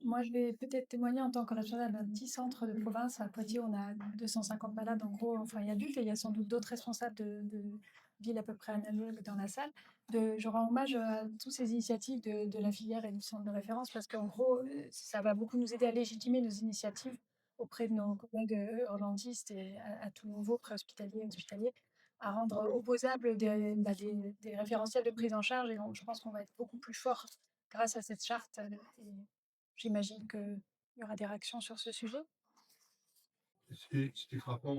Moi, je vais peut-être témoigner en tant que responsable d'un petit centre de province. À Poitiers, on a 250 malades en gros, enfin, et adultes, et il y a sans doute d'autres responsables de villes à peu près analogues dans la salle. Je rends hommage à toutes ces initiatives de la filière et du centre de référence parce qu'en gros, ça va beaucoup nous aider à légitimer nos initiatives auprès de nos collègues urgentistes et à tout niveau, préhospitaliers, hospitaliers, à rendre opposables des référentiels de prise en charge. Et donc, je pense qu'on va être beaucoup plus fort grâce à cette charte. Et j'imagine qu'il y aura des réactions sur ce sujet. Ce qui est frappant,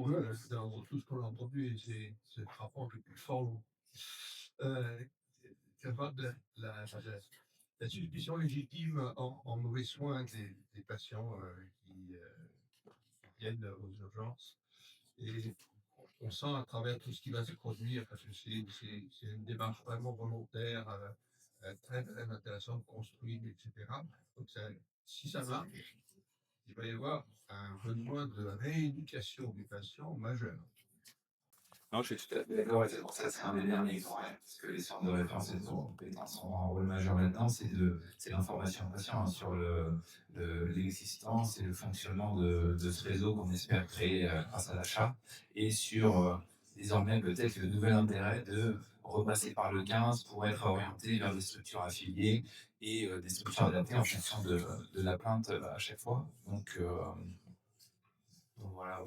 dans tout ce qu'on a entendu, et c'est frappant le plus fort, euh, capable de la suspicion légitime en mauvais soins des patients qui viennent aux urgences. Et on sent à travers tout ce qui va se produire, parce que c'est une démarche vraiment volontaire, très, très intéressante, construite, etc. Donc, si ça marche, il va y avoir un besoin de rééducation du patient majeur. Non, je suis tout à fait d'accord, et c'est pour ça que c'est un des derniers grands rêves, parce que les centres de référence et de compétences ont un rôle majeur là-dedans, c'est l'information patient, hein, sur l'existence et le fonctionnement de ce réseau qu'on espère créer grâce à l'achat, et sur désormais peut-être le nouvel intérêt de repasser par le 15 pour être orienté vers des structures affiliées et des structures adaptées en fonction de la plainte à chaque fois. Donc voilà,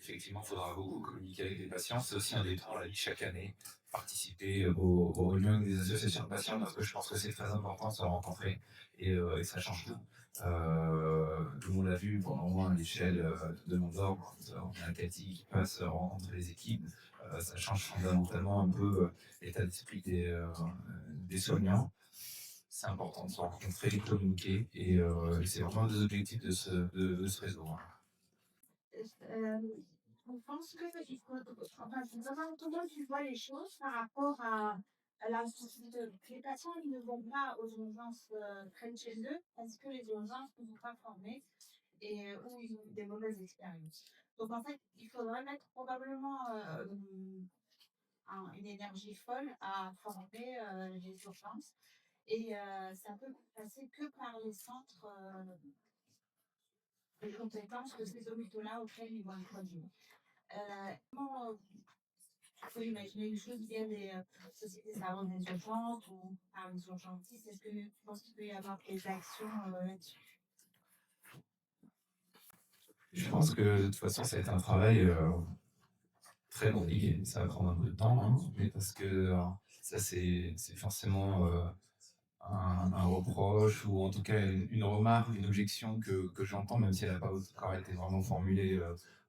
effectivement, il faudra beaucoup communiquer avec les patients. C'est aussi un des temps, on l'a dit, chaque année, participer aux réunions avec des associations de patients, parce que je pense que c'est très important de se rencontrer, et ça change tout. Tout le monde l'a vu, au moins à l'échelle de Mondor, quand on a Cathy qui passe rencontrer les équipes, ça change fondamentalement un peu l'état d'esprit des soignants. C'est important de se rencontrer, de communiquer, et c'est vraiment un des objectifs de ce réseau, hein. Euh, je pense que il faut, enfin, c'est vraiment comment tu vois les choses par rapport à la société. Les patients, ils ne vont pas aux urgences près de chez eux parce que les urgences ne sont pas formées et où ils ont eu des mauvaises expériences. Donc en fait, il faudrait mettre probablement une énergie folle à former les urgences et ça peut passer que par les centres de compétences de ces hôpitaux-là auxquels ils vont être liés. Comment il faut imaginer une chose via des sociétés savantes des urgences ou par les urgentistes? Est-ce que tu penses qu'il peut y avoir des actions là-dessus? Je pense que de toute façon, ça va être un travail très compliqué. Ça va prendre un peu de temps, hein, mais parce que ça, c'est forcément un reproche, ou en tout cas une remarque, une objection que j'entends, même si elle n'a pas encore été vraiment formulée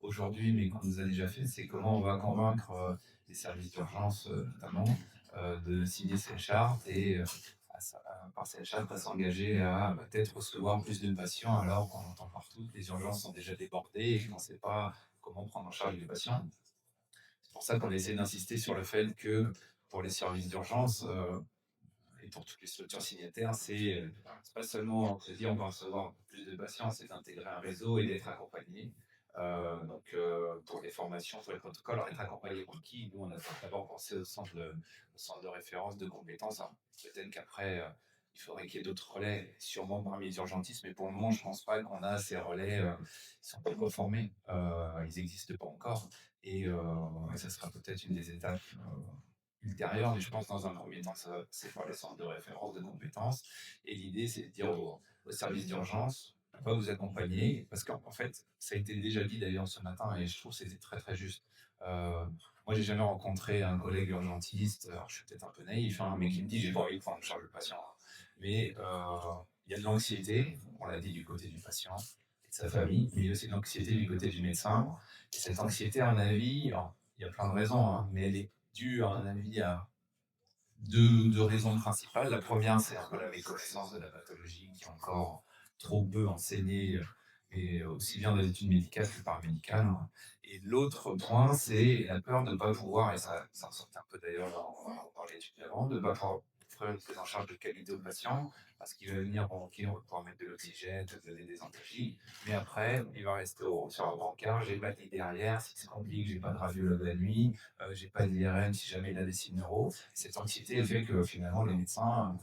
aujourd'hui, mais qu'on nous a déjà fait. C'est comment on va convaincre les services d'urgence, notamment, de signer cette charte, et par cette charte, à s'engager à peut-être recevoir plus de patients, alors qu'on entend partout que les urgences sont déjà débordées et qu'on ne sait pas comment prendre en charge les patients. C'est pour ça qu'on essaie d'insister sur le fait que pour les services d'urgence et pour toutes les structures signataires, c'est pas seulement se dire on va recevoir plus de patients, c'est d'intégrer un réseau et d'être accompagné. Pour les formations, pour les protocoles, être accompagné par qui? Nous, on a d'abord pensé au centre de référence de compétences. Alors, peut-être qu'après, il faudrait qu'il y ait d'autres relais, sûrement parmi les urgentistes, mais pour le moment, je ne pense pas qu'on a ces relais. Ils sont pas encore formés, ils n'existent pas encore, et ça sera peut-être une des étapes ultérieure, mais je pense dans un premier temps, c'est par les centres de référence de compétences. Et l'idée, c'est de dire aux services d'urgence, on va vous accompagner, parce qu'en fait, ça a été déjà dit d'ailleurs ce matin, et je trouve que c'était très très juste. Moi, j'ai jamais rencontré un collègue urgentiste, alors je suis peut-être un peu naïf, hein, mais qui me dit j'ai pas envie de prendre en charge le patient. Mais il y a de l'anxiété, on l'a dit, du côté du patient et de sa famille, mais il y a aussi de l'anxiété du côté du médecin. Et cette anxiété, à mon avis, alors, il y a plein de raisons, hein, mais elle est due, à mon avis, à deux raisons principales. La première, c'est un peu la méconnaissance de la pathologie, qui est encore trop peu enseignée, et aussi bien dans les études médicales que paramédicales. Et l'autre point, c'est la peur de ne pas pouvoir, et ça ressortait un peu d'ailleurs dans l'étude avant, de ne pas pouvoir offrir une prise en charge de qualité aux patients, parce qu'il va venir banquer, on va pouvoir mettre de l'oxygène, donner des antalgiques, mais après, il va rester sur un brancard, j'ai pas de lit derrière, si c'est compliqué, j'ai pas de radiologue la nuit, j'ai pas d'IRM si jamais il a des signes neuro. Cette anxiété, elle fait que finalement, les médecins,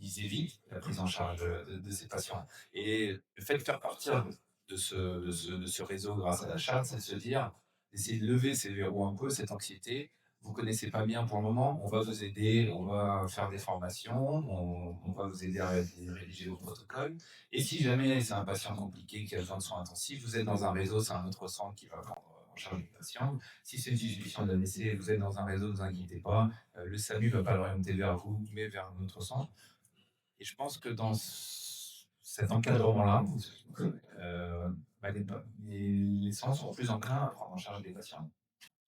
ils évitent la prise en charge de ces patients. Et le fait de faire partir de ce réseau grâce à la charte, c'est de se dire, d'essayer de lever ces verrous un peu, cette anxiété. Vous ne connaissez pas bien pour le moment, on va vous aider, on va faire des formations, on va vous aider à rédiger vos protocoles. Et si jamais c'est un patient compliqué qui a besoin de soins intensifs, vous êtes dans un réseau, c'est un autre centre qui va prendre en charge le patient. Si c'est une suspicion d'un décès, vous êtes dans un réseau, ne vous inquiétez pas, le SAMU ne va pas l'orienter vers vous, mais vers un autre centre. Et je pense que dans cet encadrement-là, bah, les centres sont plus enclins à prendre en charge les patients.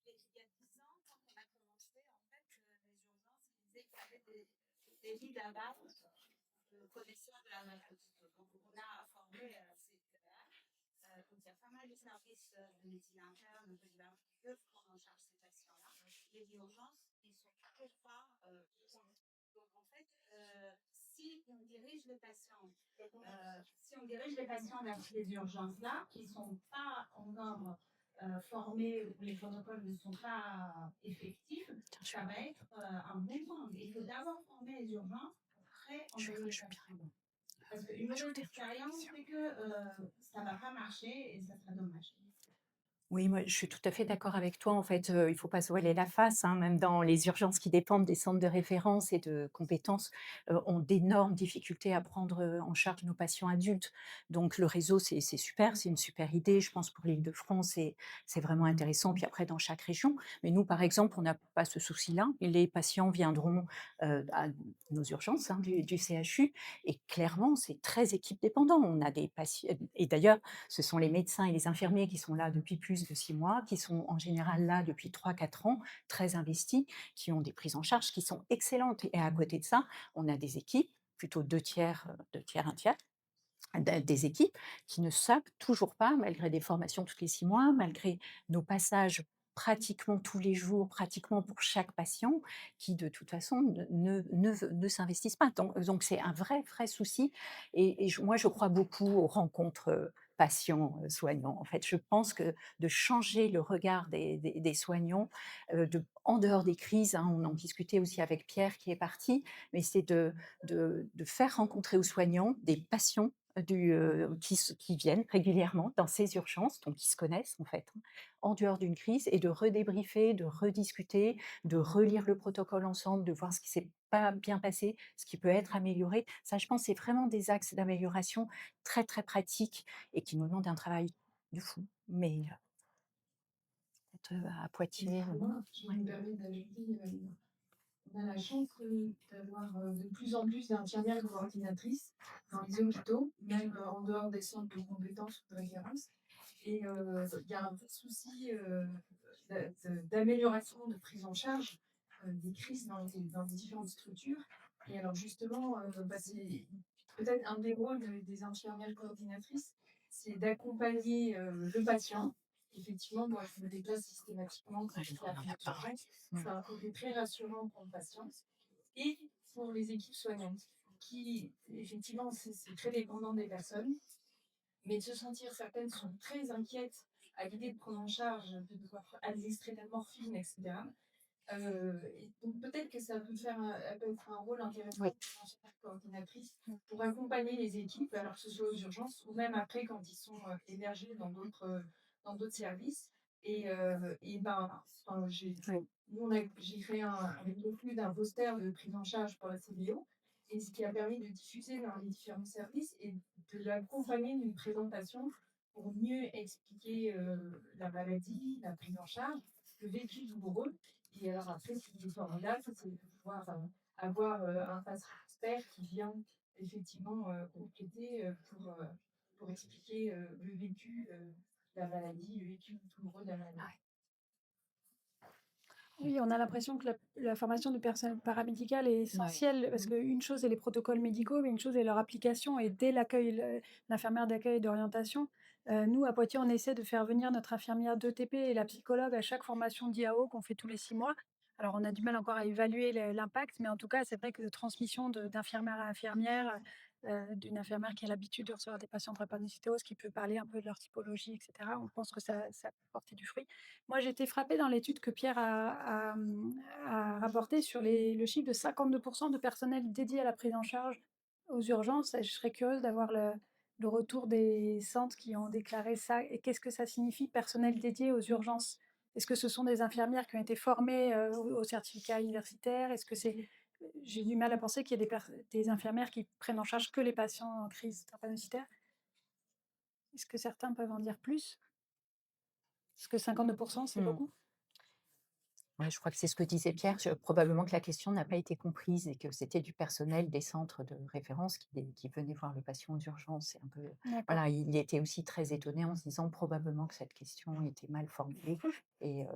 Il y a 10 ans, quand on a commencé, en fait, les urgences, ils disaient qu'il y avait des lits d'abat de connaisseurs de la maladie. Donc, on a formé donc il y a pas mal de services de médecine interne, de pédiatrie qui peuvent prendre en charge ces patients-là. Les urgences, ils sont toujours pas donc en fait, si on dirige les patients, vers ces urgences-là, qui ne sont pas encore formés ou les protocoles ne sont pas effectifs, ça va être un bon point. Il faut d'abord former les urgences, après envoyer les patients. Parce qu'une mauvaise expérience, c'est que ça ne va pas marcher et ça sera dommage. Oui, moi, je suis tout à fait d'accord avec toi. En fait, il ne faut pas se voiler la face, hein, même dans les urgences qui dépendent des centres de référence et de compétences, ont d'énormes difficultés à prendre, en charge nos patients adultes. Donc le réseau, c'est super, c'est une super idée. Je pense pour l'Île-de-France, c'est vraiment intéressant. Puis après dans chaque région. Mais nous, par exemple, on n'a pas ce souci-là. Les patients viendront, à nos urgences, hein, du CHU et clairement, c'est très équipe dépendant. On a des patients et d'ailleurs, ce sont les médecins et les infirmiers qui sont là depuis plus de 6 mois, qui sont en général là depuis 3 4 ans, très investis, qui ont des prises en charge qui sont excellentes. Et à côté de ça, on a des équipes, plutôt 2 tiers, 2 tiers, 1 tiers, des équipes qui ne savent toujours pas, malgré des formations tous les 6 mois, malgré nos passages pratiquement tous les jours, pratiquement pour chaque patient, qui de toute façon ne s'investissent pas. Donc c'est un vrai, vrai souci. Et moi, je crois beaucoup aux rencontres patients-soignants. En fait, je pense que de changer le regard des soignants, en dehors des crises, hein, on en discutait aussi avec Pierre qui est parti, mais c'est de faire rencontrer aux soignants des patients qui viennent régulièrement dans ces urgences, donc qui se connaissent en fait, hein, en dehors d'une crise, et de redébriefer, de rediscuter, de relire le protocole ensemble, de voir ce qui s'est pas bien passé, ce qui peut être amélioré. Ça, je pense, c'est vraiment des axes d'amélioration très très pratiques et qui nous demandent un travail de fou. Mais peut-être à Poitiers. Moi, je me permets d'ajouter, on a la chance d'avoir de plus en plus d'infirmières coordinatrices dans les hôpitaux, même en dehors des centres de compétences ou de référence. Et il y a un vrai souci d'amélioration de prise en charge des crises dans les différentes structures. Et alors justement, c'est peut-être un des rôles des infirmières coordinatrices, c'est d'accompagner le patient. Effectivement, moi, je me déplace systématiquement quand je fais la prise en charge. C'est un côté très rassurant pour le patient et pour les équipes soignantes, qui, effectivement, c'est très dépendant des personnes, mais de se sentir certaines sont très inquiètes à l'idée de prendre en charge, de devoir aller extraire la morphine, etc. Et donc peut-être que ça peut faire elle peut être un rôle intéressant Oui. pour l'infirmière coordinatrice pour accompagner les équipes, alors que ce soit aux urgences ou même après quand ils sont hébergés dans d'autres services. Et ben, enfin, Oui. j'ai créé avec Doclude un poster de prise en charge pour la CBO, et ce qui a permis de diffuser dans les différents services et de l'accompagner d'une présentation pour mieux expliquer la maladie, la prise en charge, le vécu douloureux. Et alors après, ce qui est formidable, c'est de pouvoir avoir un patient expert qui vient effectivement compléter pour expliquer le vécu de la maladie, le vécu douloureux de la maladie. Oui, on a l'impression que la formation du personnel paramédical est essentielle parce qu'une chose est les protocoles médicaux, mais une chose est leur application. Et dès l'accueil, l'infirmière d'accueil et d'orientation, nous, à Poitiers, on essaie de faire venir notre infirmière d'ETP et la psychologue à chaque formation d'IAO qu'on fait tous les 6 mois. Alors, on a du mal encore à évaluer l'impact, mais en tout cas, c'est vrai que de transmission d'infirmière à infirmière, d'une infirmière qui a l'habitude de recevoir des patients drépanocytose, qui peut parler un peu de leur typologie, et cetera. On pense que ça peut porter du fruit. Moi, j'ai été frappée dans l'étude que Pierre a rapportée sur le chiffre de 52 de personnel dédié à la prise en charge aux urgences. Et je serais curieuse d'avoir le retour des centres qui ont déclaré ça. Et qu'est-ce que ça signifie, personnel dédié aux urgences? Est-ce que ce sont des infirmières qui ont été formées au certificat universitaire? Est-ce que c'est... J'ai du mal à penser qu'il y ait des infirmières qui prennent en charge que les patients en crise drépanocytaire. Est-ce que certains peuvent en dire plus? Est-ce que 52 c'est Mmh. beaucoup? Ouais, je crois que c'est ce que disait Pierre. Probablement que la question n'a pas été comprise et que c'était du personnel des centres de référence qui venait voir le patient aux urgences. C'est un peu, D'accord. voilà, il était aussi très étonné en se disant probablement que cette question était mal formulée et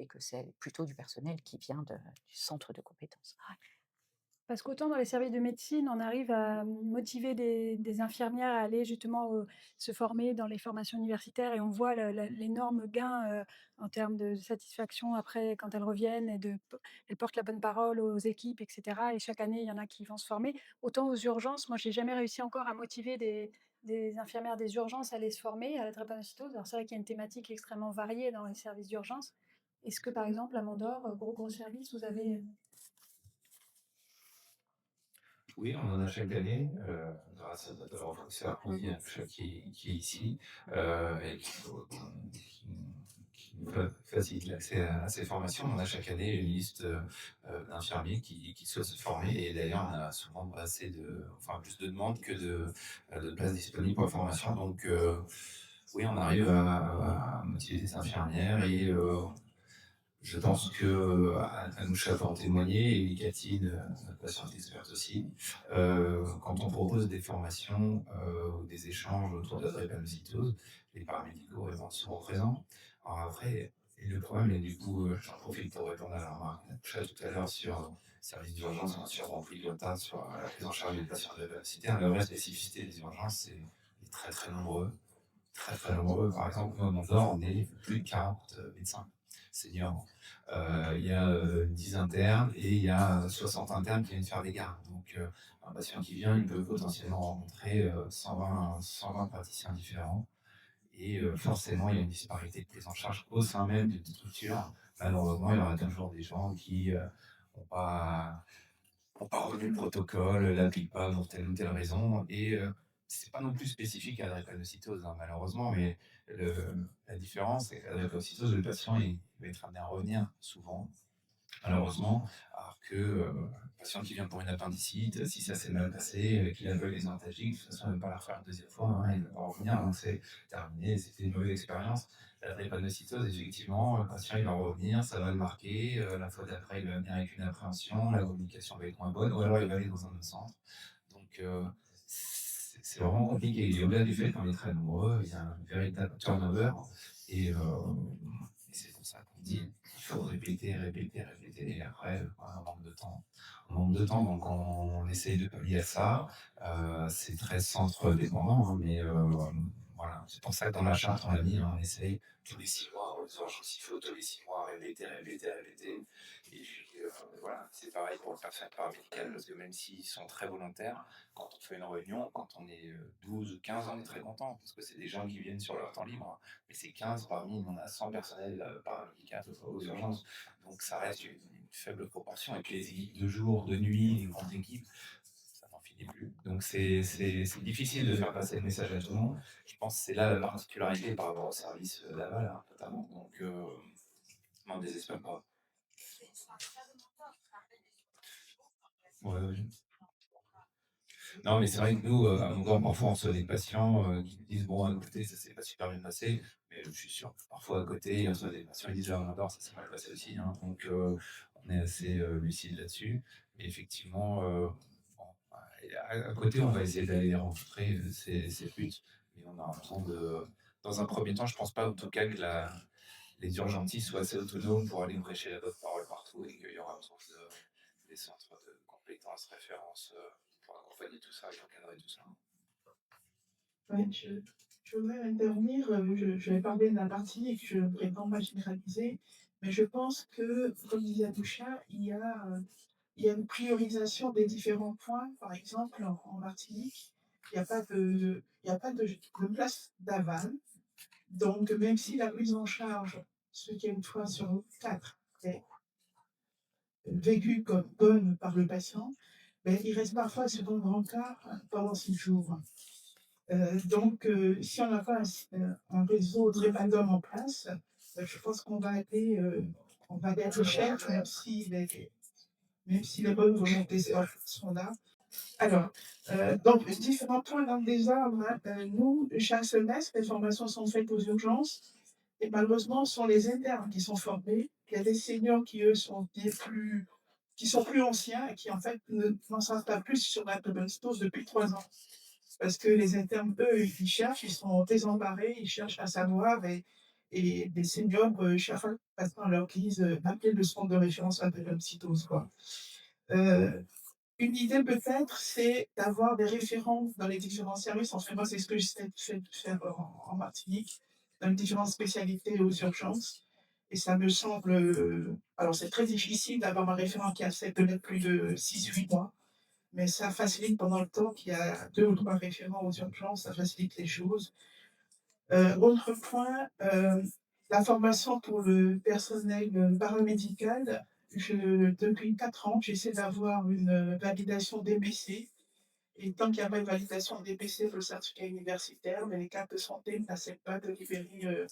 que c'est plutôt du personnel qui vient du centre de compétences. Parce qu'autant dans les services de médecine, on arrive à motiver des infirmières à aller justement se former dans les formations universitaires et on voit l'énorme gain en termes de satisfaction après quand elles reviennent elles portent la bonne parole aux équipes, etc. Et chaque année, il y en a qui vont se former. Autant aux urgences, moi, j'ai jamais réussi encore à motiver des infirmières des urgences à aller se former à la drépanocytose. Alors c'est vrai qu'il y a une thématique extrêmement variée dans les services d'urgence. Est-ce que par exemple, à Mandor, gros service, vous avez... Oui, on en a chaque année, grâce à notre professeur qui est ici, et qui nous facilite l'accès à ces formations. On a chaque année une liste d'infirmiers qui souhaitent se former, et d'ailleurs, on a souvent pas assez plus de demandes que de places disponibles pour la formation. Donc, oui, on arrive à motiver des infirmières et je pense que Anoucha peut en témoigner, et Catine, notre patiente experte aussi. Quand on propose des formations ou des échanges autour de la drépanocytose, les paramédicaux sont souvent présents. Alors après, et le problème, et du coup, j'en profite pour répondre à la remarque d'Anoucha tout à l'heure sur le service d'urgence, sur rempli de retard, sur la prise en charge des patients drépanocytaires. La vraie spécificité des urgences, c'est les très très nombreux. Très très nombreux. Par exemple, nous, à Mandor, on est plus de 40 médecins seniors. Il y a 10 internes et il y a 60 internes qui viennent faire des gardes. Donc, un patient qui vient, il peut potentiellement rencontrer 120 praticiens différents. Et forcément, il y a une disparité de prise en charge au sein même d'une structure. Malheureusement, il y aura toujours des gens qui n'ont pas retenu le protocole, l'appliquent pas pour telle ou telle raison. Et c'est pas non plus spécifique à la drépanocytose, hein, malheureusement, mais la différence, c'est qu'à la drépanocytose, le patient il va être amené à revenir souvent, malheureusement, alors que le patient qui vient pour une appendicite, si ça s'est mal passé, qu'il a les antalgiques, de toute façon, il ne va pas la refaire une deuxième fois, hein, il ne va pas revenir, donc c'est terminé, c'était une mauvaise expérience. La drépanocytose, effectivement, le patient il va revenir, ça va le marquer, la fois d'après il va venir avec une appréhension, la communication va être moins bonne, ou alors il va aller dans un autre centre. Donc c'est vraiment compliqué. Et au-delà du fait qu'on est très nombreux, il y a un véritable turnover. Et c'est pour ça qu'on dit qu'il faut répéter. Et après, on manque de temps. On manque de temps, donc on essaye de pallier à ça. C'est très centre dépendant, hein, mais voilà. C'est pour ça que dans la charte, on l'a mis, on essaye tous les 6 mois, aux urgences, il faut tous les 6 mois répéter. Et puis, voilà, c'est pareil pour le personnel paramédical, parce que même s'ils sont très volontaires, quand on fait une réunion, quand on est 12 ou 15, on est très content, parce que c'est des gens qui viennent sur leur temps libre. Mais c'est 15 parmi, on a 100 personnels paramédical aux urgences, donc ça reste une faible proportion. Et puis les équipes de jour, de nuit, les grandes équipes, ça n'en finit plus. Donc c'est difficile de faire passer le message à tout le monde. Je pense que c'est là la particularité par rapport au service d'aval, hein, notamment. Donc, on ne désespère pas. Ouais. Non, mais c'est vrai que nous, à Mondor, parfois, on reçoit des patients qui nous disent bon, écoutez, ça s'est pas super bien passé, mais je suis sûr que parfois à côté, on reçoit des patients qui disent ah, Mondor, ça s'est mal passé aussi. Hein. Donc, on est assez lucide là-dessus. Mais effectivement, bon, à côté, on va essayer d'aller les rencontrer, ces buts. Mais on a besoin de. Dans un premier temps, je pense pas en tout cas que les urgentistes soient assez autonomes pour aller prêcher la bonne parole partout et qu'il y aura besoin des centres de compétences, références pour accompagner tout ça et encadrer tout ça. Ouais, je voudrais intervenir. Je vais parler de la partie et que je ne prétends pas généraliser, mais je pense que, comme disait Aboucha, il y a il y a une priorisation des différents points. Par exemple, en Martinique, il y a pas de place d'aval. Donc, même si la prise en charge, ce qui est une fois sur 4, est vécue comme bonne par le patient, ben, il reste parfois un second rencard pendant 6 jours. Donc, si on n'a pas un réseau de répandum en place, je pense on va aller à l'échec, même si les bonnes volontés sont là. Alors, donc, différents points dans le désordre. Hein. Nous, chaque semestre, les formations sont faites aux urgences. Et malheureusement, ce sont les internes qui sont formés. Il y a des seniors qui, eux, qui sont plus anciens et qui, en fait, n'en savent pas plus sur la tuberculose depuis 3 ans. Parce que les internes, eux, ils cherchent, ils sont désemparés, ils cherchent à savoir. Et les seniors cherchent à leur guise d'appeler le centre de référence à la tuberculose, quoi. Euh, une idée peut-être, c'est d'avoir des référents dans les différents services. En fait, moi, c'est ce que j'essaie de faire en Martinique, dans les différentes spécialités aux urgences. Et ça me semble. Alors, c'est très difficile d'avoir un référent qui accepte de mettre plus de 6 8 mois, mais ça facilite pendant le temps qu'il y a 2 ou 3 référents aux urgences, ça facilite les choses. Autre point, la formation pour le personnel paramédical. Depuis 4 ans, j'essaie d'avoir une validation DBC. Et tant qu'il n'y a pas une validation DBC pour le certificat universitaire, mais les cartes de santé n'acceptent pas de libérer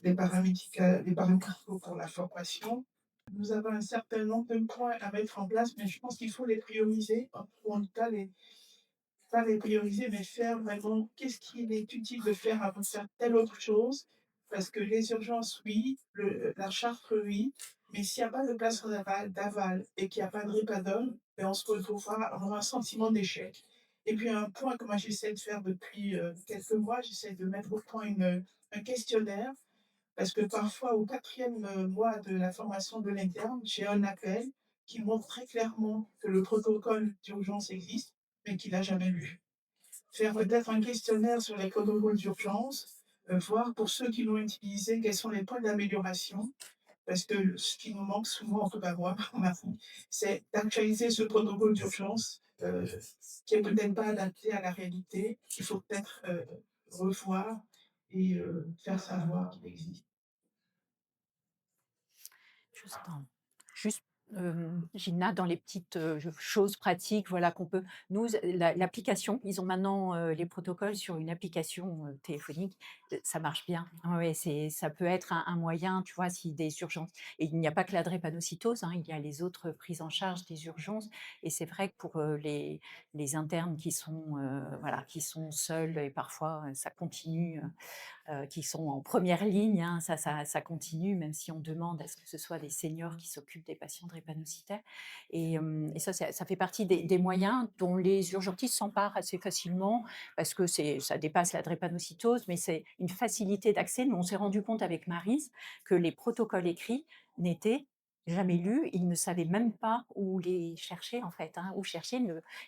les paramédicaux pour la formation. Nous avons un certain nombre de points à mettre en place, mais je pense qu'il faut les prioriser, ou en tout cas pas les prioriser, mais faire vraiment qu'est-ce qu'il est utile de faire avant de faire telle autre chose. Parce que les urgences, oui, la charte, oui, mais s'il n'y a pas de place d'aval et qu'il n'y a pas de répadone, ben on se retrouvera, on aura un sentiment d'échec. Et puis un point que moi j'essaie de faire depuis quelques mois, j'essaie de mettre au point un questionnaire, parce que parfois au 4e mois de la formation de l'interne, j'ai un appel qui montre très clairement que le protocole d'urgence existe, mais qu'il n'a jamais lu. Faire peut-être un questionnaire sur les protocoles d'urgence, voir pour ceux qui l'ont utilisé quels sont les points d'amélioration, parce que ce qui nous manque souvent, en tout cas moi, c'est d'actualiser ce protocole d'urgence qui est peut-être pas adapté à la réalité, qu'il faut peut-être revoir et faire savoir qu'il existe. Juste, Gina, dans les petites, choses pratiques, voilà, qu'on peut nous, l'application, ils ont maintenant, les protocoles sur une application, téléphonique, ça marche bien. Ouais, ça peut être un moyen, tu vois, si des urgences et il n'y a pas que la drépanocytose, hein, il y a les autres prises en charge des urgences et c'est vrai que pour, les internes qui sont, voilà, qui sont seuls et parfois, ça continue, qui sont en première ligne, hein, ça continue, même si on demande à ce que ce soit des seniors qui s'occupent des patients drépanocytaires. Et ça fait partie des moyens dont les urgentistes s'emparent assez facilement, parce que ça dépasse la drépanocytose, mais c'est une facilité d'accès. Nous, on s'est rendu compte avec Maryse que les protocoles écrits n'étaient jamais lus. Ils ne savaient même pas où les chercher, en fait, hein, où chercher.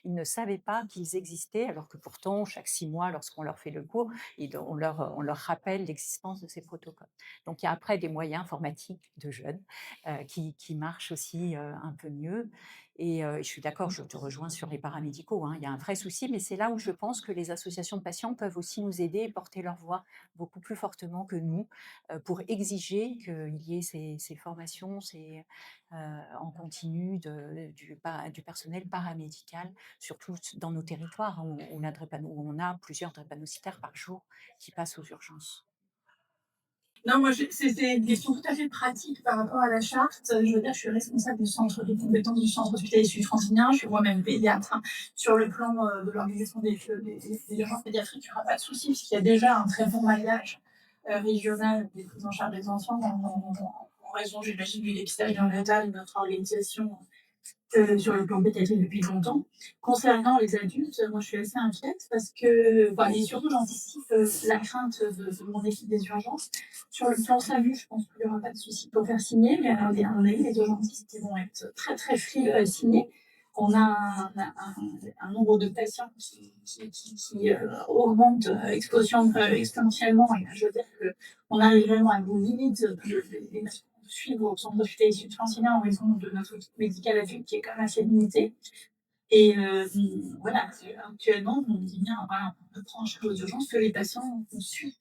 Ils ne savaient pas qu'ils existaient, alors que pourtant, chaque 6 mois, lorsqu'on leur fait le cours, on leur rappelle l'existence de ces protocoles. Donc, il y a après des moyens informatiques de jeunes qui marchent aussi un peu mieux. Et je suis d'accord, je te rejoins sur les paramédicaux, hein, il y a un vrai souci, mais c'est là où je pense que les associations de patients peuvent aussi nous aider et porter leur voix beaucoup plus fortement que nous pour exiger qu'il y ait ces formations en continu du personnel paramédical, surtout dans nos territoires hein, où on a plusieurs drépanocytaires par jour qui passent aux urgences. Non, moi, c'était une question tout à fait pratique par rapport à la charte. Je veux dire, je suis responsable du centre de compétences du centre hospitalier sud-francilien. Je suis moi-même pédiatre. Sur le plan de l'organisation des urgences pédiatriques, il n'y aura pas de souci, puisqu'il y a déjà un très bon maillage régional des prises en charge des enfants en raison, j'imagine, du dépistage néonatal de notre organisation sur le plan pédiatrique depuis longtemps. Concernant les adultes, moi je suis assez inquiète parce que, et surtout j'anticipe la crainte de mon équipe des urgences. Sur le plan SAMU, je pense qu'il n'y aura pas de souci pour faire signer, mais on a eu les urgentistes qui vont être très très frileux à signer. On a un nombre de patients qui augmente exponentiellement. Et je veux dire qu'on arrive vraiment à une limite. suivre au centre hospitalier Sud Francilien en raison de notre équipe médicale adulte qui est quand même assez limitée. Et voilà, actuellement, on dit bien, voilà, on ne prend en charge aux urgences que les patients qu'on suit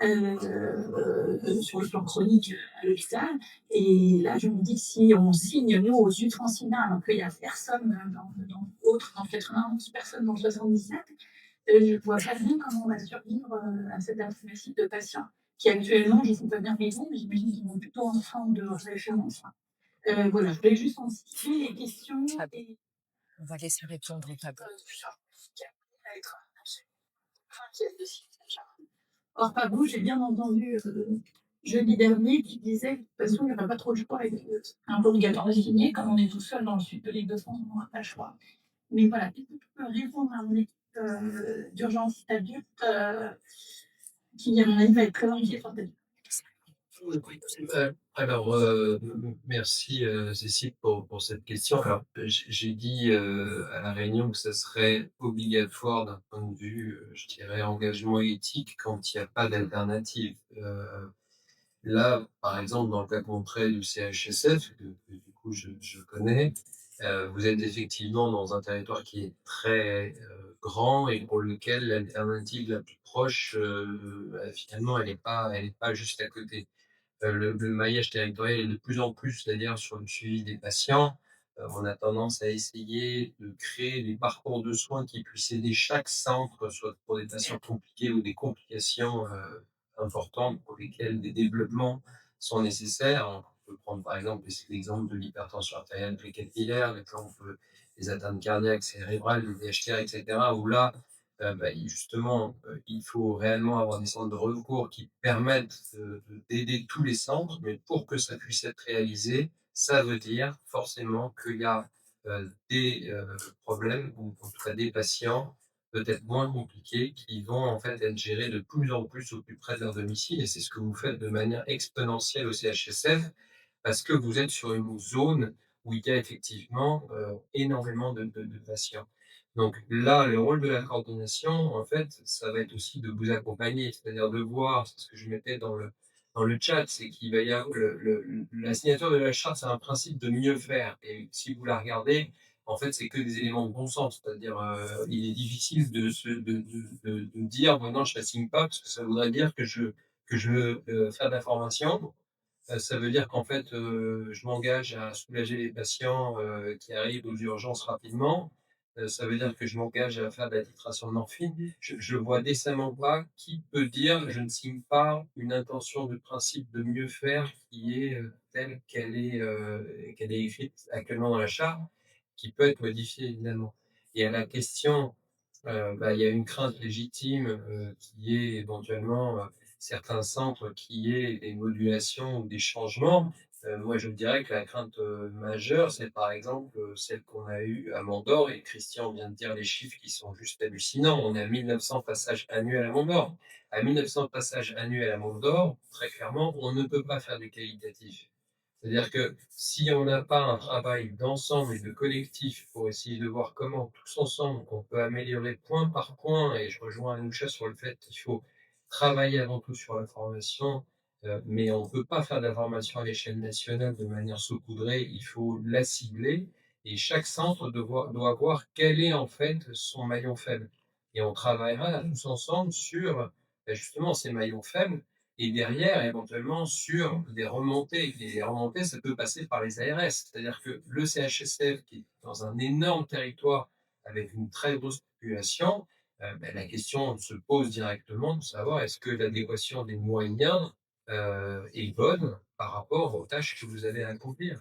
sur le plan chronique à l'hôpital. Et là, je me dis que si on signe, nous, au Sud Francilien, alors qu'il n'y a personne dans 91 personnes dans 77, je ne vois pas bien comment on va survivre à cette afflux de patients qui actuellement, je ne sais pas bien raison, mais j'imagine qu'ils vont plutôt en fin de référence. Voilà, je voulais juste anticiper les questions Très bien. et On va laisser répondre Pablo. être inquiète de ce Or, Pablo, j'ai bien entendu jeudi dernier qui disait que de toute façon, il n'y aurait pas trop de choix. C'est un peu obligatoire de signer, comme on est tout seul dans le sud de l'île de France, on n'aura pas le choix. Mais voilà, qu'est-ce que tu peux répondre à mon équipe d'urgence adulte qui, à mon avis, va être très inquiet sur cette Alors, merci Cécile pour cette question. Alors, j'ai dit à la réunion que ça serait obligatoire d'un point de vue, je dirais, engagement éthique quand il n'y a pas d'alternative. Là, par exemple, dans le cas concret du CHSF, que du coup je connais, vous êtes effectivement dans un territoire qui est très grand et pour lequel l'alternative la plus proche, finalement, elle est pas juste à côté. Le maillage territorial est de plus en plus, c'est-à-dire sur le suivi des patients. On a tendance à essayer de créer des parcours de soins qui puissent aider chaque centre, soit pour des patients compliqués ou des complications importantes pour lesquelles des développements sont nécessaires. On peut prendre par exemple l'exemple de l'hypertension artérielle précapillaire, l'exemple des atteintes cardiaques cérébrales, le DHTR, etc., où là, justement, il faut réellement avoir des centres de recours qui permettent d'aider tous les centres, mais pour que ça puisse être réalisé, ça veut dire forcément qu'il y a des problèmes, ou en tout cas des patients peut-être moins compliqués, qui vont en fait être gérés de plus en plus au plus près de leur domicile, et c'est ce que vous faites de manière exponentielle au CHSF, parce que vous êtes sur une zone où il y a effectivement énormément de patients. Donc là, le rôle de la coordination, en fait, ça va être aussi de vous accompagner, c'est-à-dire de voir, c'est ce que je mettais dans le chat, c'est qu'il va y avoir la signature de la charte, c'est un principe de mieux faire. Et si vous la regardez, en fait, c'est que des éléments de bon sens, c'est-à-dire il est difficile de dire, bon, non, je ne la signe pas, parce que ça voudrait dire que je veux faire de la formation. Ça veut dire qu'en fait, je m'engage à soulager les patients, qui arrivent aux urgences rapidement. Ça veut dire que je m'engage à faire de la titration de morphine. Je vois décemment pas qui peut dire: «Je ne signe pas une intention de principe de mieux faire qui est, telle qu'elle est écrite actuellement dans la charte», qui peut être modifiée évidemment. Et à la question, il y a une crainte légitime, qui est éventuellement, certains centres qui aient des modulations ou des changements. Moi, je dirais que la crainte majeure, c'est par exemple celle qu'on a eue à Mont-d'Or, et Christian vient de dire les chiffres qui sont juste hallucinants. On est à 1900 passages annuels à Mont-d'Or. À 1900 passages annuels à Mont-d'Or, très clairement, on ne peut pas faire du qualitatif. C'est-à-dire que si on n'a pas un travail d'ensemble et de collectif pour essayer de voir comment tous ensemble on peut améliorer point par point, et je rejoins Anoucha sur le fait qu'il faut travailler avant tout sur la formation, mais on ne peut pas faire de la formation à l'échelle nationale de manière saupoudrée, il faut la cibler, et chaque centre doit voir quel est en fait son maillon faible. Et on travaillera tous ensemble sur justement ces maillons faibles, et derrière, éventuellement, sur des remontées. Et les remontées, ça peut passer par les ARS. C'est-à-dire que le CHSF, qui est dans un énorme territoire avec une très grosse population, la question se pose directement de savoir est-ce que l'adéquation des moyens est bonne par rapport aux tâches que vous avez à accomplir.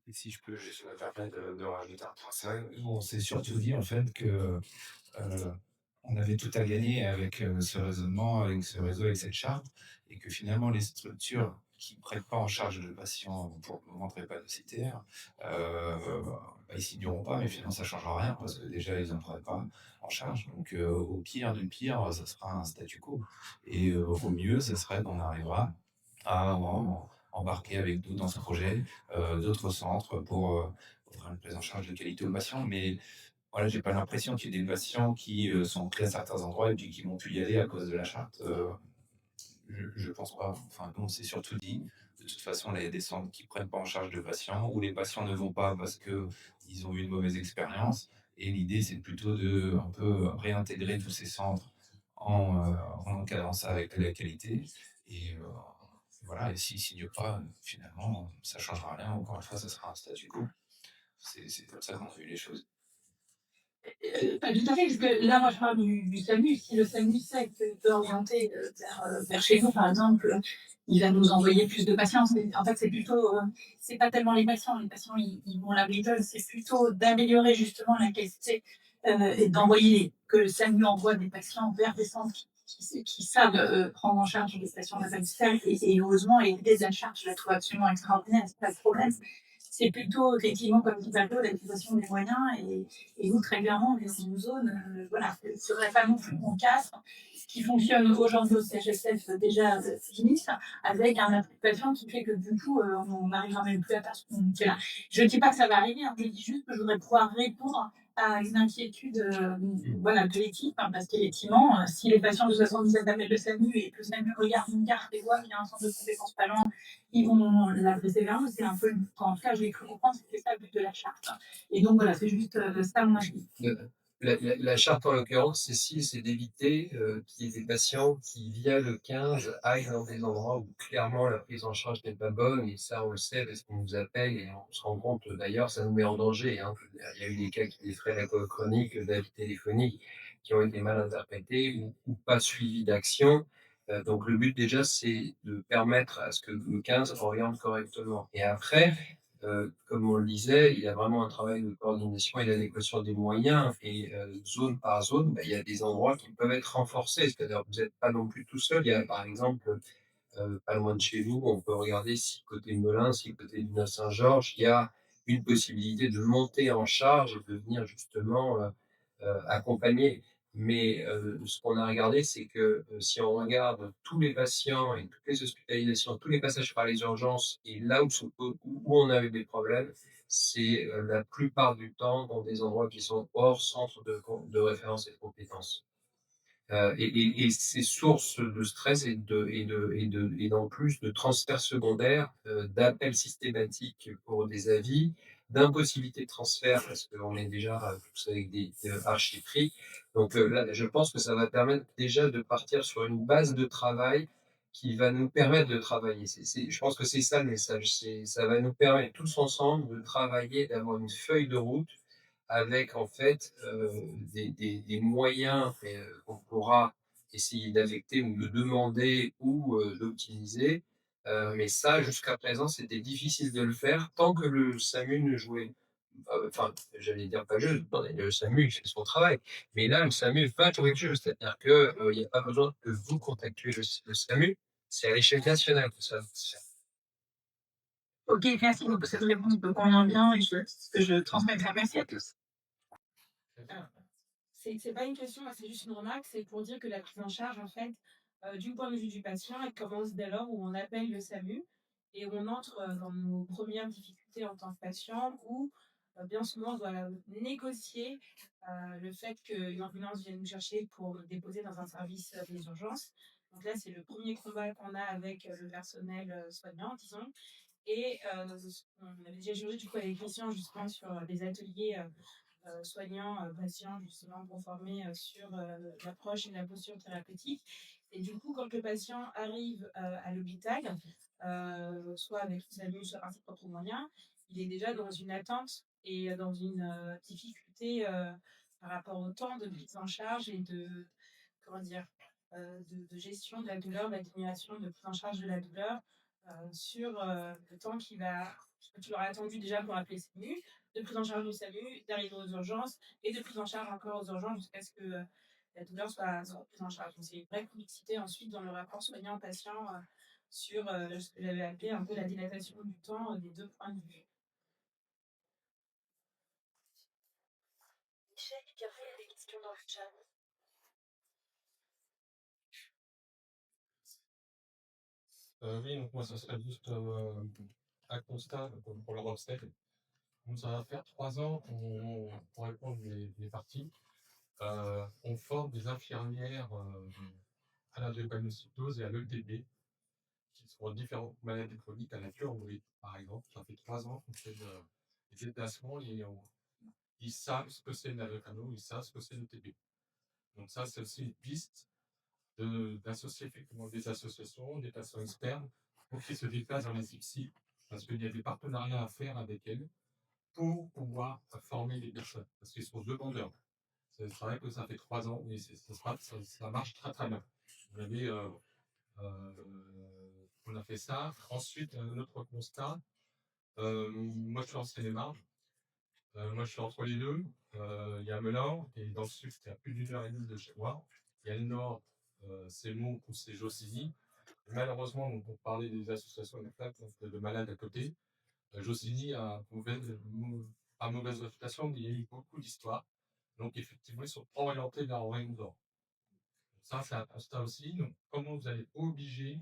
Et si je peux juste me permettre de rajouter un point, c'est vrai, nous, on s'est surtout dit en fait que euh, on avait tout à gagner avec ce raisonnement, avec ce réseau, avec cette charte, et que finalement les structures qui ne prennent pas en charge le patient pour ne montrer pas de CTR, ils signeront pas, mais finalement ça ne changera rien parce que déjà ils n'en prennent pas en charge. Donc au pire du pire, ça sera un statu quo. Et au mieux, ce serait qu'on arrivera à embarquer avec nous dans ce projet d'autres centres pour faire une prise en charge de qualité aux patients. Mais voilà, j'ai pas l'impression qu'il y ait des patients qui, sont pris à certains endroits et puis qui vont plus y aller à cause de la charte, je pense pas. Enfin, nous, on s'est surtout dit, de toute façon, là, il y a des centres qui prennent pas en charge de patients, ou les patients ne vont pas parce qu'ils ont eu une mauvaise expérience. Et l'idée, c'est plutôt de un peu réintégrer tous ces centres en encadrant ça avec de la qualité. Et voilà, et s'ils ne signent pas, finalement, ça ne changera rien. Encore une fois, ça sera un statu quo. C'est comme ça qu'on a vu les choses. Pas tout à fait, parce que là, moi, je parle du SAMU. Si le SAMU sait que peut orienter vers chez nous, par exemple, il va nous envoyer plus de patients. En fait, c'est plutôt, c'est pas tellement les patients. Les patients, ils vont la bricoler. C'est plutôt d'améliorer justement la qualité et d'envoyer, que le SAMU envoie des patients vers des centres qui savent prendre en charge les patients de et heureusement, et les charges, je la trouve absolument extraordinaire, c'est pas le problème. C'est plutôt, effectivement, comme dit Paco, l'activation des moyens et nous, très clairement, on est dans une zone, voilà, il ne faudrait pas non plus qu'on casse ce qui fonctionne aujourd'hui au CHSF déjà finisse, avec un appui de patient qui fait que du coup, on n'arrivera même plus à faire ce qu'on fait là. Je ne dis pas que ça va arriver, hein, je dis juste que je voudrais pouvoir répondre à une inquiétude voilà, de l'équipe, hein, parce qu'effectivement, si les patients de 77 appellent le SAMU et que le SAMU regarde une carte et voit qu'il y a un centre de compétences pas loin, ils vont l'adresser vers nous. C'est un peu, en tout cas, je l'ai cru comprendre, c'était ça le but de la charte. Et donc voilà, c'est juste ça mon avis. La charte, en l'occurrence, Cécile, c'est d'éviter qu'il y ait des patients qui, via le 15, aillent dans des endroits où clairement la prise en charge n'est pas bonne. Et ça, on le sait parce qu'on nous appelle et on se rend compte, d'ailleurs, ça nous met en danger. Hein. Il y a eu des cas qui défraient la chronique d'avis téléphoniques qui ont été mal interprétés ou pas suivis d'action. Donc le but déjà, c'est de permettre à ce que le 15 oriente correctement. Et après, comme on le disait, il y a vraiment un travail de coordination et d'adéquation des moyens. Et zone par zone, il y a des endroits qui peuvent être renforcés. C'est-à-dire que vous n'êtes pas non plus tout seul. Il y a par exemple, pas loin de chez vous, on peut regarder si côté Melun, si côté du Saint-Georges, il y a une possibilité de monter en charge et de venir justement accompagner. Mais ce qu'on a regardé, c'est que si on regarde tous les patients et toutes les hospitalisations, tous les passages par les urgences, et là où on avait des problèmes, c'est la plupart du temps dans des endroits qui sont hors centre de référence et de compétences. Et ces sources de stress et d'en plus de transferts secondaires, d'appels systématiques pour des avis, d'impossibilité de transfert parce qu'on est déjà tous avec des archives. Donc là, je pense que ça va permettre déjà de partir sur une base de travail qui va nous permettre de travailler. Je pense que c'est ça le message. Ça va nous permettre tous ensemble de travailler, d'avoir une feuille de route avec en fait des moyens qu'on pourra essayer d'affecter ou de demander ou d'optimiser. Mais ça, jusqu'à présent, c'était difficile de le faire tant que le SAMU ne jouait. Enfin, j'allais dire pas juste, le SAMU fait son travail. Mais là, le SAMU va jouer le jeu. C'est-à-dire qu'il n'y a pas besoin que vous contactiez le SAMU. C'est à l'échelle nationale que ça va se faire. Ok, merci pour cette réponse me convient bien et je transmettrai. Merci à tous. C'est pas une question, c'est juste une remarque, c'est pour dire que la prise en charge, en fait, du point de vue du patient, elle commence dès lors où on appelle le SAMU et où on entre dans nos premières difficultés en tant que patient, où bien souvent on doit négocier le fait qu'une ambulance vienne nous chercher pour nous déposer dans un service des urgences. Donc là, c'est le premier combat qu'on a avec le personnel soignant, disons. Et on avait déjà échangé du coup avec Christian justement sur des ateliers soignants, patients, justement, pour former sur l'approche et la posture thérapeutique. Et du coup, quand le patient arrive à l'hôpital, soit avec le SAMU, soit par ses propres moyens, il est déjà dans une attente et dans une difficulté par rapport au temps de prise en charge et de, comment dire, de gestion de la douleur, d'atténuation, de prise en charge de la douleur sur le temps que tu aurais attendu déjà pour appeler SAMU, de prise en charge du SAMU, d'arriver aux urgences et de prise en charge encore aux urgences jusqu'à ce que la douleur soit prise en charge. Donc, c'est une vraie complexité ensuite dans le rapport soignant-patient sur ce que j'avais appelé un peu la dilatation du temps des deux points de vue. Michel, et puis après, il y a des questions dans le chat. Oui, donc moi, ça serait juste un constat pour le Steph. Donc, ça va faire 3 ans pour répondre les parties, on forme des infirmières à la drépanocytose et à l'ETB, qui sont différentes maladies chroniques à la thyroïde, par exemple. Ça fait 3 ans qu'on fait des déplacements et ils savent ce que c'est la drépano, ils savent ce que c'est l'ETB. Donc ça, c'est aussi une piste d'associer effectivement des associations, des patients externes, pour qu'ils se déplacent dans les IPSI, parce qu'il y a des partenariats à faire avec elles pour pouvoir former les personnes, parce qu'ils sont demandeurs. C'est vrai que ça fait 3 ans, mais ça marche très très bien. On avait, on a fait ça. Ensuite, un autre constat, moi je suis en Seine-et-Marne, moi je suis entre les deux. Il y a Melun, et dans le sud, c'est à plus d'une heure et demie de chez moi. Il y a le nord, c'est Mont ou c'est Jausigny. Malheureusement, donc, on parlait des associations de malades à côté. Jausigny a mauvaise réputation, mais il y a eu beaucoup d'histoires. Donc, effectivement, ils sont orientés vers Orient. Ça, c'est un constat aussi. Donc, comment vous allez obliger,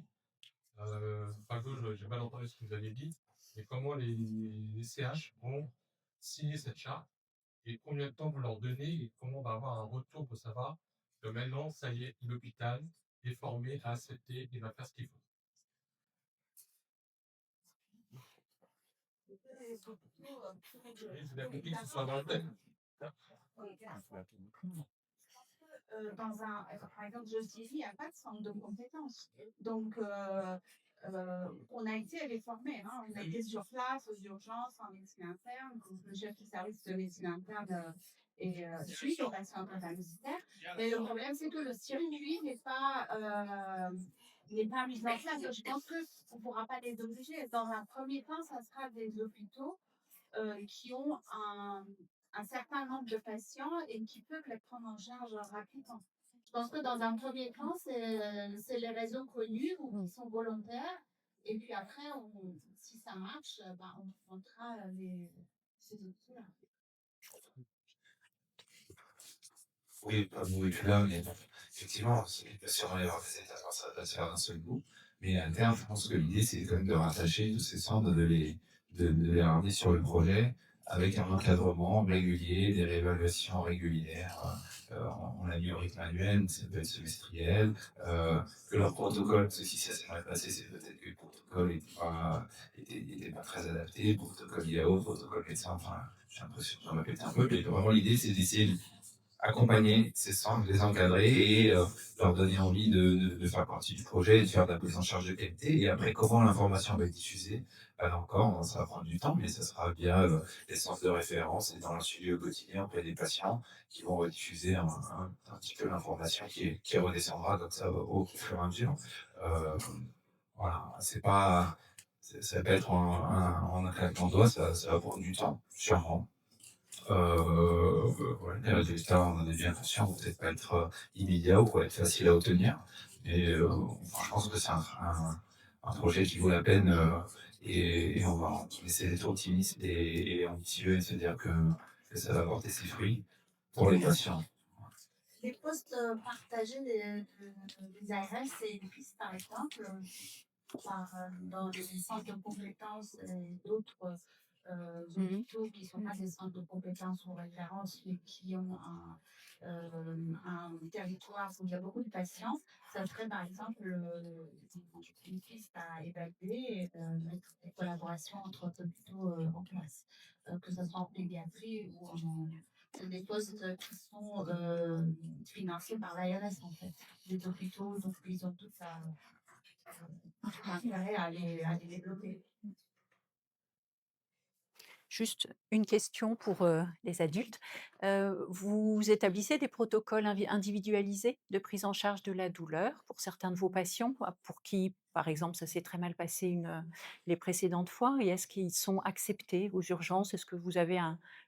enfin, j'ai mal entendu ce que vous avez dit, mais comment les CH vont signer cette charte et combien de temps vous leur donnez et comment on va avoir un retour pour savoir que maintenant, ça y est, l'hôpital est formé à accepter et va faire ce qu'il faut. Vous avez compris que ce soit dans le thème. Par exemple, je dis, il n'y a pas de centre de compétences. Donc, on a été les former. Hein. On a été sur place, aux urgences, en médecine interne. Donc, le chef du service de médecine interne suit aux patients interne. Mais le problème, c'est que le circuit n'est pas mis en place. Je pense qu'on ne pourra pas les obliger. Dans un premier temps, ça sera des hôpitaux qui ont un certain nombre de patients et qui peuvent les prendre en charge rapidement. Je pense que dans un premier temps, c'est les réseaux connus ou qui sont volontaires. Et puis après, si ça marche, on fera ces outils-là. Oui, pas vous et puis là, mais effectivement, bien sûr, il va y avoir des étapes, ça va pas se faire d'un seul coup. Mais à terme, je pense que l'idée, c'est quand même de rattacher tous ces centres, de les ramener sur le projet avec un encadrement régulier, des réévaluations régulières. On l'a mis au rythme annuel, ça peut être semestriel, que leur protocole, parce que si ça s'est mal passé, c'est peut-être que le protocole n'était pas très adapté, protocole IAO, protocole médecin, enfin, j'ai l'impression que j'en répète un peu, mais vraiment l'idée, c'est d'essayer accompagner ces centres, les encadrer et leur donner envie de faire partie du projet, de faire de la prise en charge de qualité. Et après, comment l'information va être diffusée, là encore, ça va prendre du temps, mais ça sera via les centres de référence et dans le suivi au quotidien auprès des patients qui vont rediffuser un petit peu l'information qui redescendra comme ça au fur et à mesure. Voilà, c'est pas, ça va pas être en un claquement de doigts, ça va prendre du temps, sûrement. Ouais, les résultats, on en est bien conscient, vont peut-être pas être immédiats ou être faciles à obtenir. Mais enfin, je pense que c'est un projet qui vaut la peine et on va essayer d'être optimiste et ambitieux et se dire que ça va porter ses fruits pour les patients. Les postes partagés des ARS, c'est une piste, par exemple, dans les centres de compétences et d'autres hôpitaux qui ne sont pas des centres de compétences ou références, mais qui ont un territoire où il y a beaucoup de patients. Ça serait, par exemple, une piste à évaluer et mettre des collaborations entre hôpitaux en place, que ce soit en pédiatrie ou en c'est des postes qui sont financés par l'ARS en fait. Les hôpitaux, donc ils ont tout intérêt à les développer. Juste une question pour les adultes. Vous établissez des protocoles individualisés de prise en charge de la douleur pour certains de vos patients, pour qui, par exemple, ça s'est très mal passé les précédentes fois, et est-ce qu'ils sont acceptés aux urgences? Est-ce que vous avez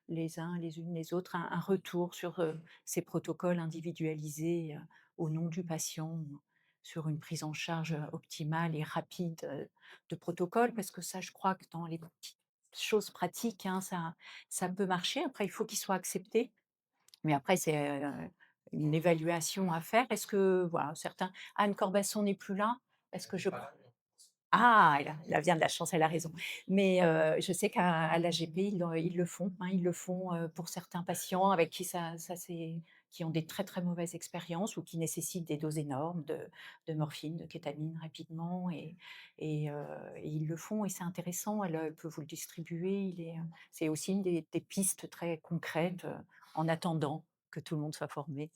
les uns, les unes, les autres, un retour sur ces protocoles individualisés au nom du patient, sur une prise en charge optimale et rapide de protocole? Parce que ça, je crois que dans les petites choses pratiques, hein, ça peut marcher. Après, il faut qu'il soit accepté. Mais après, c'est une évaluation à faire. Est-ce que, voilà, certains. Anne Corbasson n'est plus là. Est-ce que je. Ah, elle a bien de la chance, elle a raison. Mais je sais qu'à l'AGP, ils le font, hein, ils le font, pour certains patients avec qui ça s'est qui ont des très, très mauvaises expériences ou qui nécessitent des doses énormes de morphine, de kétamine rapidement et ils le font et c'est intéressant. Elle peut vous le distribuer. C'est aussi une des pistes très concrètes, en attendant que tout le monde soit formé.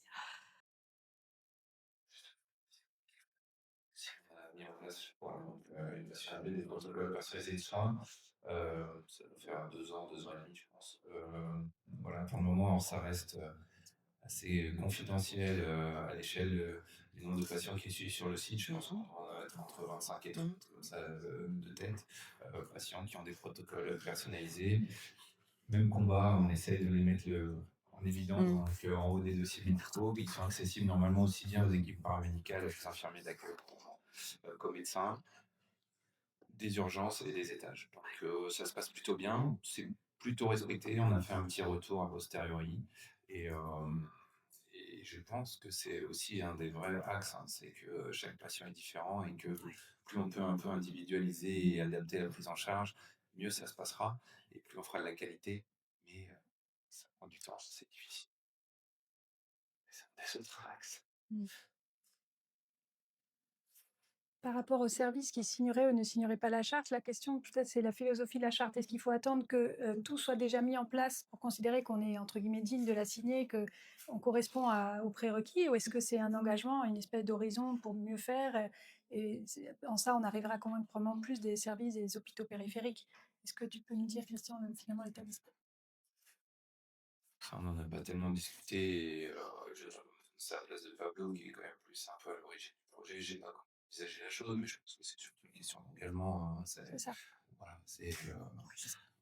Si on a mis en place, par exemple, une passion des protocoles personnalisés de soins, ça doit faire 2 ans, 2 ans et demi, je pense. Voilà, pour le moment, ça reste assez confidentiel à l'échelle du nombre de patients qui suivent sur le site. Je pense qu'on va être entre 25 et 30, comme ça, de tête, patients qui ont des protocoles personnalisés. Même combat, on essaie de les mettre en évidence donc, en haut des dossiers médicaux. Ils sont accessibles normalement aussi bien aux équipes paramédicales, aux infirmiers d'accueil qu'aux médecins, des urgences et des étages. Donc ça se passe plutôt bien, c'est plutôt respecté. On a fait un petit retour a posteriori et, et je pense que c'est aussi un des vrais axes, hein, c'est que chaque patient est différent et que plus on peut un peu individualiser et adapter la prise en charge, mieux ça se passera et plus on fera de la qualité. Mais ça prend du temps, c'est difficile. C'est un des autres axes. Mmh. Par rapport aux services qui signeraient ou ne signeraient pas la charte, la question peut-être c'est la philosophie de la charte. Est-ce qu'il faut attendre que, tout soit déjà mis en place pour considérer qu'on est entre guillemets «digne» de la signer, qu'on correspond aux prérequis? Ou est-ce que c'est un engagement, une espèce d'horizon pour mieux faire, et en ça on arrivera à convaincre probablement plus des services des hôpitaux périphériques? Est-ce que tu peux nous dire Christian, finalement l'état d'esprit? Ça, on en a pas tellement discuté et c'est à la place de Pablo qui est quand même plus un peu à l'origine du projet. J'ai pas envisagé la chose, mais je pense que c'est surtout une question d'engagement, hein. C'est ça. Voilà,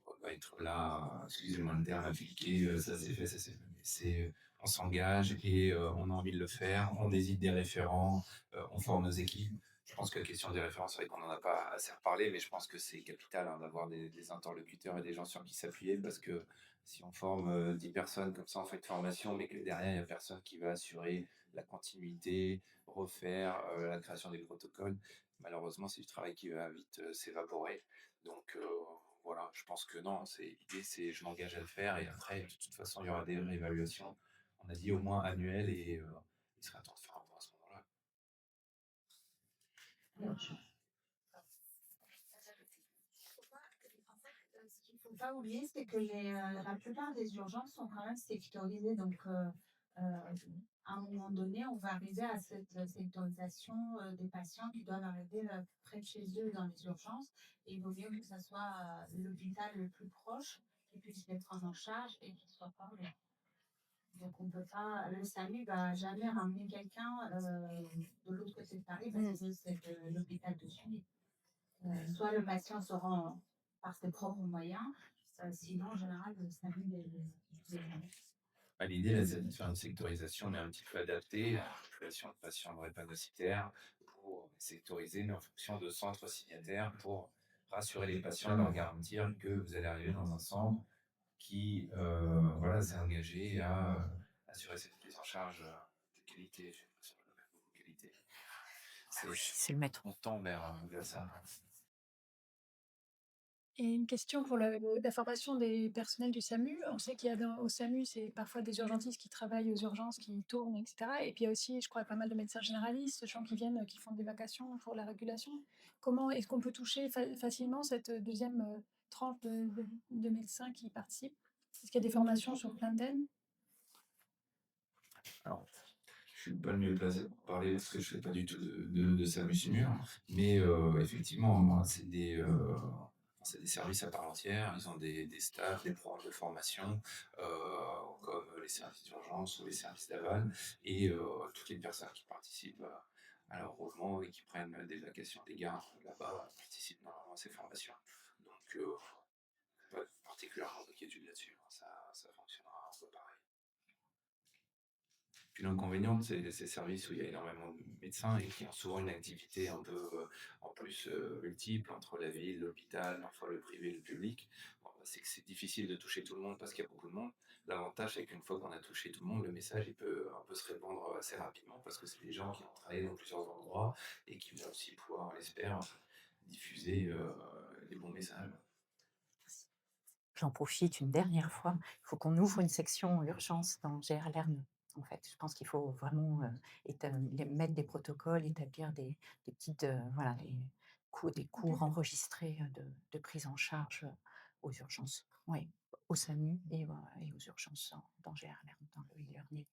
on va pas être là, excusez-moi le terme, appliqué, ça s'est fait, ça s'est fait. Mais on s'engage et on a envie de le faire, on hésite des référents, on forme nos équipes. Je pense que la question des référents, c'est vrai qu'on n'en a pas assez reparlé, mais je pense que c'est capital, hein, d'avoir des interlocuteurs et des gens sur qui s'appuyer parce que si on forme 10 personnes comme ça, on fait une formation, mais que derrière, il n'y a personne qui va assurer la continuité, refaire la création des protocoles, malheureusement, c'est du travail qui va vite s'évaporer. Donc voilà, je pense que non, l'idée, c'est je m'engage à le faire et après, de toute façon, il y aura des réévaluations. On a dit au moins annuelles et il sera temps de faire un point à ce moment-là. En fait, ce qu'il ne faut pas oublier, c'est que la plupart des urgences sont quand même sectorisées. Donc, à un moment donné, on va arriver à cette sectorisation des patients qui doivent arriver près de chez eux dans les urgences. Et il vaut mieux que ce soit l'hôpital le plus proche qui puisse les prendre en charge et qui ne soit pas loin. Donc, on peut pas, le SAMU ne va jamais ramener quelqu'un de l'autre côté de Paris parce que c'est l'hôpital de suivi. Soit le patient se rend par ses propres moyens, sinon en général le SAMU les Bah, l'idée, là, c'est de faire une sectorisation, mais un petit peu adaptée à la population de patients drépanocytaires pour sectoriser, mais en fonction de centres signataires pour rassurer les patients et leur garantir que vous allez arriver dans un centre qui voilà, s'est engagé à assurer cette prise en charge de qualité. J'ai l'impression que le mot qualité. C'est le maître. On tend vers ça. Et une question pour la formation des personnels du SAMU. On sait qu'il y a au SAMU, c'est parfois des urgentistes qui travaillent aux urgences, qui tournent, etc. Et puis il y a aussi, je crois, pas mal de médecins généralistes, de gens qui viennent, qui font des vacations pour la régulation. Comment est-ce qu'on peut toucher facilement cette deuxième tranche de médecins qui participent? Est-ce qu'il y a des formations sur plein de thèmes? Alors, je suis pas le mieux placé pour parler parce que je fais pas du tout de service mur, mais effectivement, moi, c'est des services à part entière. Ils ont des staffs, des programmes de formation, comme les services d'urgence ou les services d'aval, et toutes les personnes qui participent à leur roulement et qui prennent des vacations des gardes là-bas participent normalement à ces formations. Donc, pas particulièrement d'inquiétude là-dessus, hein. Ça fonctionnera un peu pareil. Puis l'inconvénient de ces services où il y a énormément de médecins et qui ont souvent une activité un peu en plus multiple entre la ville, l'hôpital, parfois le privé et le public, bon, bah, c'est que c'est difficile de toucher tout le monde parce qu'il y a beaucoup de monde. L'avantage, c'est qu'une fois qu'on a touché tout le monde, le message il peut un peu se répandre assez rapidement parce que c'est des gens qui ont travaillé dans plusieurs endroits et qui vont aussi pouvoir, on l'espère, diffuser les bons messages. J'en profite une dernière fois. Il faut qu'on ouvre une section urgence dans GR Learn. En fait, je pense qu'il faut vraiment mettre des protocoles, établir des petites, voilà, des cours enregistrés de prise en charge aux urgences. Oui, au SAMU et aux urgences dans GR Learn, dans le e-learning.